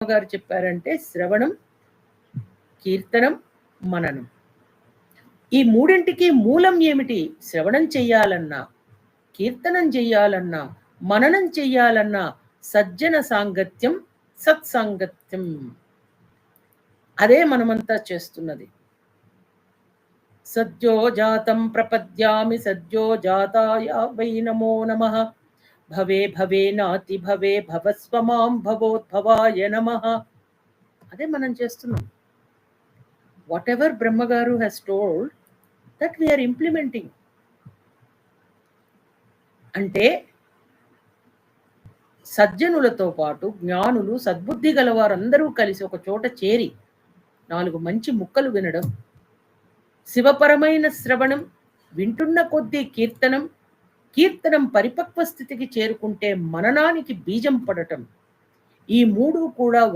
గారు చెప్పారంటే శ్రవణం, కీర్తనం, మననం. ఈ మూడింటికి మూలం ఏమిటి? శ్రవణం చెయ్యాలన్నా, కీర్తనం చెయ్యాలన్నా, మననం చెయ్యాలన్నా సజ్జన సాంగత్యం, సత్సాంగత్యం. అదే మనమంతా చేస్తున్నది. సద్యో జాతం ప్రపద్యామి సద్యో జాతాయ వై నమో నమః. భవే భవే నాతి భవే భవస్వమాం భవోద్భవాయ నమః. అదే మనం చేస్తున్నాం. వాట్ ఎవర్ బ్రహ్మగారు has told that we are implementing. అంటే సజ్జనులతో పాటు జ్ఞానులు, సద్బుద్ధి గలవారందరూ కలిసి ఒక చోట చేరి 4 మంచి ముక్కలు వినడం, శివపరమైన శ్రవణం, వింటున్న కొద్దీ కీర్తనం, కీర్తనం పరిపక్వ స్థితికి చేరుకుంటే మననానికి బీజం పడటం, ఈ 3 కూడా